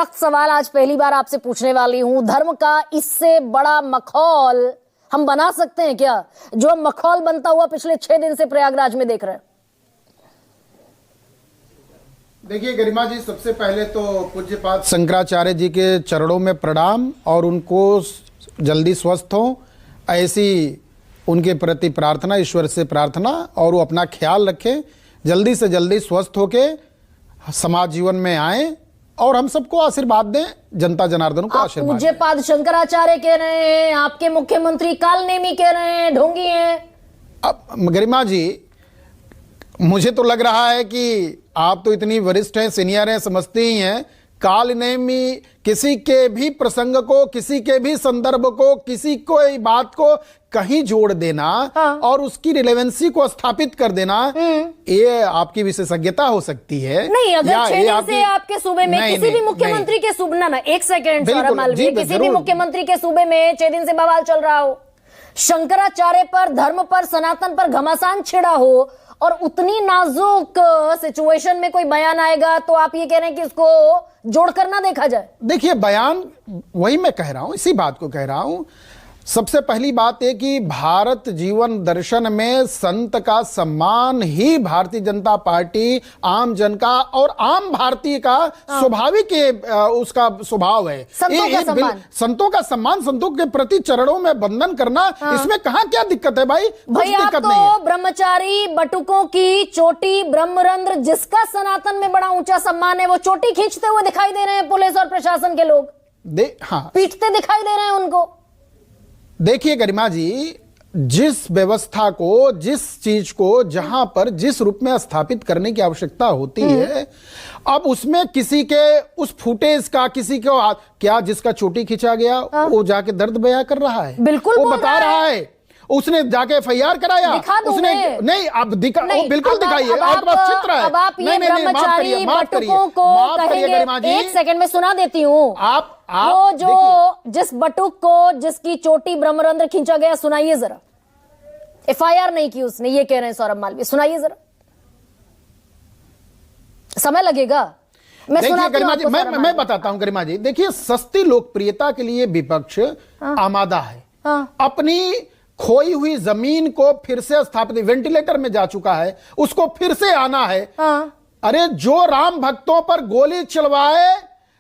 सख्त सवाल आज पहली बार आपसे पूछने वाली हूं। धर्म का इससे बड़ा मखौल हम बना सकते हैं क्या, जो मखौल बनता हुआ पिछले 6 दिन से प्रयागराज में देख रहे हैं? देखिए गरिमा जी, सबसे पहले तो पूज्यपाद शंकराचार्य जी के चरणों में प्रणाम और उनको जल्दी स्वस्थ हो ऐसी उनके प्रति प्रार्थना, ईश्वर से प्रार्थना, और वो अपना ख्याल रखें, जल्दी से जल्दी स्वस्थ होके समाज जीवन में आए और हम सबको आशीर्वाद दें, जनता जनार्दन को आशीर्वाद। पूज्यपाद शंकराचार्य कह रहे हैं, आपके मुख्यमंत्री कालनेमी कह रहे हैं, ढोंगी हैं। अब गरिमा जी, मुझे तो लग रहा है कि आप तो इतनी वरिष्ठ हैं, सीनियर हैं, समझते ही हैं। कालनेमी किसी के भी प्रसंग को, किसी के भी संदर्भ को, किसी कोई बात को कहीं जोड़ देना और उसकी रिलेवेंसी को स्थापित कर देना, ये आपकी विशेषज्ञता हो सकती है। नहीं, अगर 6 दिन से आपके सूबे में किसी भी मुख्यमंत्री के सूबे ना, एक सेकेंड सौरभ मालवीय, किसी भी मुख्यमंत्री के सूबे में 6 दिन से बवाल चल रहा हो, शंकराचार्य पर, धर्म पर, सनातन पर घमासान छिड़ा हो और उतनी नाजुक सिचुएशन में कोई बयान आएगा तो आप ये कह रहे हैं कि इसको जोड़कर ना देखा जाए? देखिए, बयान वही मैं कह रहा हूं, इसी बात को कह रहा हूं। सबसे पहली बात है कि भारत जीवन दर्शन में संत का सम्मान ही भारतीय जनता पार्टी, आम जन का और आम भारतीय का स्वाभाविक उसका स्वभाव है। संतों का सम्मान, संतों के प्रति चरणों में वंदन करना, इसमें कहां क्या दिक्कत है भाई? भाई आप तो ब्रह्मचारी बटुकों की चोटी ब्रह्मरंध्र, जिसका सनातन में बड़ा ऊंचा सम्मान है, वो चोटी खींचते हुए दिखाई दे रहे हैं। पुलिस और प्रशासन के लोग पीटते दिखाई दे रहे हैं उनको। देखिए गरिमा जी, जिस व्यवस्था को, जिस चीज को जहां पर जिस रूप में स्थापित करने की आवश्यकता होती है, अब उसमें किसी के उस फुटेज का, किसी को क्या, जिसका चोटी खींचा गया वो जाके दर्द बयां कर रहा है, बिल्कुल वो बता रहा है, उसने जाके FIR कराया, उसने नहीं, अब दिखा, वो बिल्कुल दिखाइए, आपके पास चित्र है। अब आप ये ब्रह्मचारी बटुकों को कहेंगे, एक सेकंड में सुना देती हूँ। आप वो जो जिस बटुक को, जिसकी चोटी ब्रह्मरंध्र खींचा गया, सुनाइए जरा। FIR नहीं की उसने, ये कह रहे हैं सौरभ मालवीय, सुनाइए जरा, समय लगेगा। मैं मैं बताता हूं गरिमा जी। देखिए, सस्ती लोकप्रियता के लिए विपक्ष आमादा है। अपनी खोई हुई जमीन को फिर से स्थापित, वेंटिलेटर में जा चुका है, उसको फिर से आना है। अरे जो राम भक्तों पर गोली चलवाए,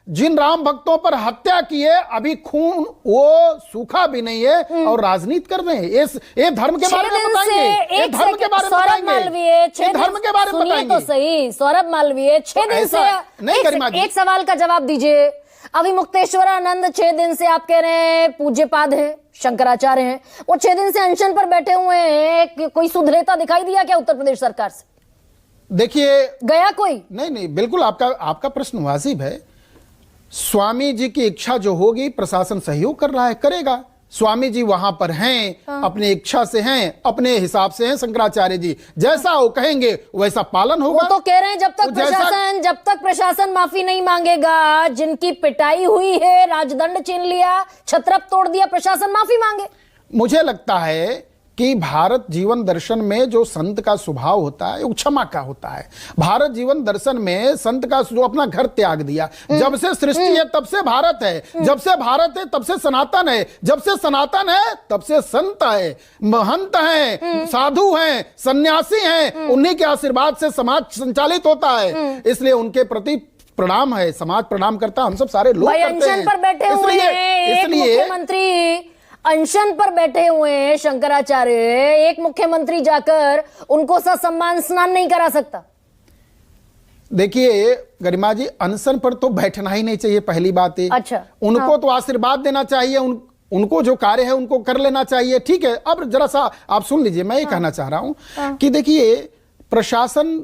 जिन राम भक्तों पर हत्या की है, अभी खून वो सूखा भी नहीं है और राजनीति कर रहे हैं। ये धर्म के बारे में बताएंगे, ये धर्म के बारे में बताएंगे, धर्म के बारे में बताएंगे तो सही। सौरभ मालवीय, 6 दिन से नहीं, एक सवाल का जवाब दीजिए। अभी मुक्तेश्वरानंद 6 दिन से आप कह रहे हैं पूज्यपाद हैं, शंकराचार्य हैं, वो 6 दिन से अनशन पर बैठे हुए हैं, कोई सुधरेता दिखाई दिया क्या उत्तर प्रदेश सरकार से? देखिए, गया कोई? नहीं, बिल्कुल आपका प्रश्न वाजिब है। स्वामी जी की इच्छा जो होगी, प्रशासन सहयोग कर रहा है, करेगा। स्वामी जी वहां पर हैं, अपनी इच्छा से हैं, अपने हिसाब से हैं। शंकराचार्य जी जैसा वो कहेंगे वैसा पालन होगा। वो तो कह रहे हैं जब तक प्रशासन माफी नहीं मांगेगा, जिनकी पिटाई हुई है, राजदंड छीन लिया, छत्रप तोड़ दिया, प्रशासन माफी मांगे। मुझे लगता है कि भारत जीवन दर्शन में जो संत का स्वभाव होता है वो क्षमा का होता है। भारत जीवन दर्शन में संत का जो अपना घर त्याग दिया, जब से सृष्टि है तब से भारत है, जब से भारत है तब से सनातन है, जब से सनातन है तब से संत है, महंत हैं, साधु हैं, सन्यासी हैं, उन्हीं के आशीर्वाद से समाज संचालित होता है। इसलिए उनके प्रति प्रणाम है, समाज प्रणाम करता, हम सब सारे लोग करते हैं। अनशन पर बैठे हुए हैं, मुख्यमंत्री अनशन पर बैठे हुए हैं शंकराचार्य, एक मुख्यमंत्री जाकर उनको ससम्मान स्नान नहीं करा सकता? देखिए गरिमा जी, अनशन पर तो बैठना ही नहीं चाहिए, पहली बात है। अच्छा, उनको तो आशीर्वाद देना चाहिए, उनको जो कार्य है उनको कर लेना चाहिए, ठीक है। अब जरा सा आप सुन लीजिए, मैं ये कहना चाह रहा हूं कि देखिए, प्रशासन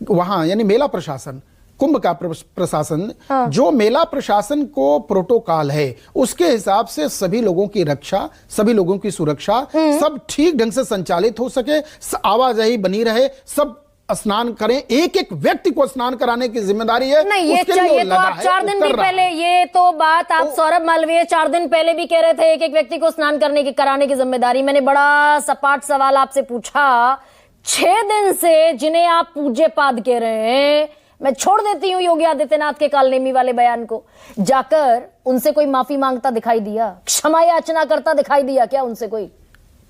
वहां, यानी मेला प्रशासन, कुंभ का प्रशासन, जो मेला प्रशासन को प्रोटोकॉल है उसके हिसाब से सभी लोगों की रक्षा, सभी लोगों की सुरक्षा, सब ठीक ढंग से संचालित हो सके, आवाजाही बनी रहे, सब स्नान करें, एक एक व्यक्ति को स्नान कराने की जिम्मेदारी है। नहीं, ये तो आप 4 दिन भी पहले, ये तो बात आप सौरभ मालवीय 4 दिन पहले भी कह रहे थे, एक एक व्यक्ति को स्नान कराने की जिम्मेदारी। मैंने बड़ा सपाट सवाल आपसे पूछा, 6 दिन से जिन्हें आप पूज्यपाद कह रहे हैं, मैं छोड़ देती हूं योगी आदित्यनाथ के कालनेमी वाले बयान को, जाकर उनसे कोई माफी मांगता दिखाई दिया, क्षमा याचना करता दिखाई दिया क्या उनसे कोई?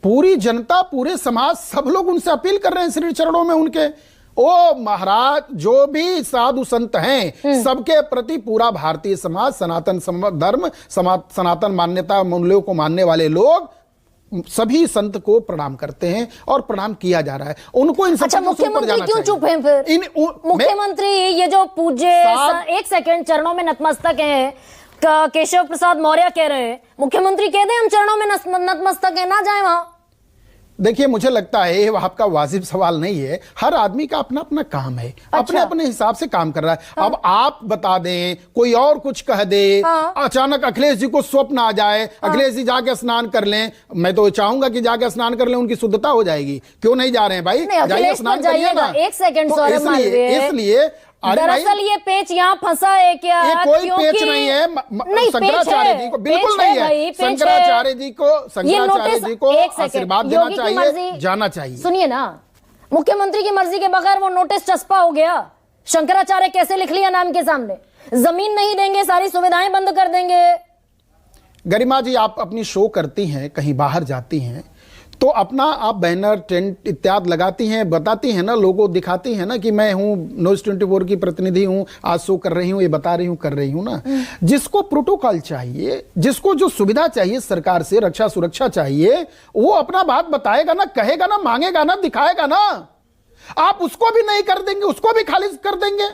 पूरी जनता, पूरे समाज, सब लोग उनसे अपील कर रहे हैं श्री चरणों में उनके। ओ महाराज, जो भी साधु संत हैं सबके प्रति पूरा भारतीय समाज, सनातन धर्म, सनातन मान्यता मूल्यों को मानने वाले लोग सभी संत को प्रणाम करते हैं और प्रणाम किया जा रहा है उनको। इन अच्छा, मुख्यमंत्री क्यों चुप हैं फिर? मुख्यमंत्री ये जो पूज्य, एक सेकंड, चरणों में नतमस्तक हैं, केशव प्रसाद मौर्य कह रहे हैं, मुख्यमंत्री कह दें हम चरणों में नतमस्तक हैं, ना जाए वहां? देखिए, मुझे लगता है ये आपका वाजिब सवाल नहीं है। हर आदमी का अपना अपना काम है। अच्छा। अपने अपने हिसाब से काम कर रहा है। हाँ। अब आप बता दें, कोई और कुछ कह दे, हाँ। अचानक अखिलेश जी को स्वप्न आ जाए, हाँ। अखिलेश जी जाके स्नान कर लें, मैं तो चाहूंगा कि जाके स्नान कर लें, उनकी शुद्धता हो जाएगी। क्यों नहीं जा रहे हैं भाई? जाइए स्नान करिए ना। एक सेकंड, इसलिए दरअसल ये पेच यहाँ फंसा है क्या? ये कोई पेच नहीं है। शंकराचार्य जी को बिल्कुल नहीं है। शंकराचार्य जी को आशीर्वाद देना चाहिए, जाना चाहिए। सुनिए ना, मुख्यमंत्री की मर्जी के बगैर वो नोटिस चस्पा हो गया। शंकराचार्य कैसे लिख लिया नाम के सामने? जमीन नहीं देंगे, सारी सुविधाएं बंद कर देंगे। गरिमा जी, आप अपनी शो करती हैं, कहीं बाहर जाती हैं, तो अपना आप बैनर, टेंट इत्यादि लगाती हैं, बताती हैं ना, लोगों दिखाती हैं ना कि मैं हूं न्यूज़ 24 की प्रतिनिधि हूं, आज शो कर रही हूं, ये बता रही हूं, कर रही हूं ना। जिसको प्रोटोकॉल चाहिए, जिसको जो सुविधा चाहिए सरकार से, रक्षा सुरक्षा चाहिए, वो अपना बात बताएगा ना, कहेगा ना, मांगेगा ना, दिखाएगा ना। आप उसको भी नहीं कर देंगे, उसको भी खारिज कर देंगे।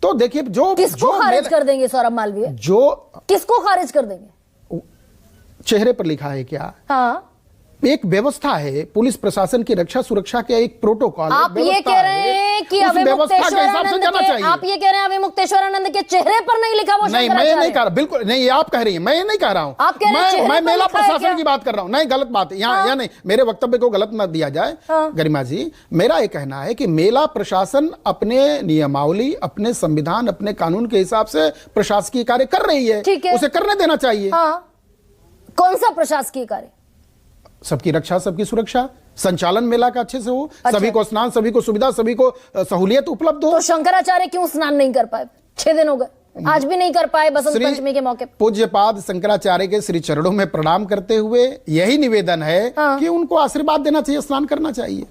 तो देखिए, जो किसको खारिज कर देंगे सौरभ मालवीय? जो किसको खारिज कर देंगे? चेहरे पर लिखा है क्या? हाँ, एक व्यवस्था है, पुलिस प्रशासन की रक्षा सुरक्षा के एक प्रोटोकॉल। आप ये कह रहे हैं कि आप ये कह रहे हैं मुक्तेश्वरानंद के चेहरे पर नहीं लिखा वो? नहीं, मैं नहीं कह रहा, बिल्कुल नहीं, आप कह रही हैं, मैं नहीं कह रहा हूं। आप कह रहे हैं मैं मेला प्रशासन की बात कर रहा हूं। नहीं, गलत बात है यहाँ नहीं, मेरे वक्तव्य को गलत मत दिया जाए। गरिमा जी, मेरा ये कहना है कि मेला प्रशासन अपने नियमावली, अपने संविधान, अपने कानून के हिसाब से प्रशासकीय कार्य कर रही है, उसे करने देना चाहिए। कौन सा प्रशासकीय कार्य? सबकी रक्षा, सबकी सुरक्षा, संचालन मेला का अच्छे से हो। अच्छा। सभी को स्नान, सभी को सुविधा, सभी को सहूलियत उपलब्ध हो। तो शंकराचार्य क्यों स्नान नहीं कर पाए? 6 दिन हो गए, आज भी नहीं कर पाए बसंत पंचमी के मौके। पूज्यपाद शंकराचार्य के श्री चरणों में प्रणाम करते हुए यही निवेदन है कि उनको आशीर्वाद देना चाहिए, स्नान करना चाहिए।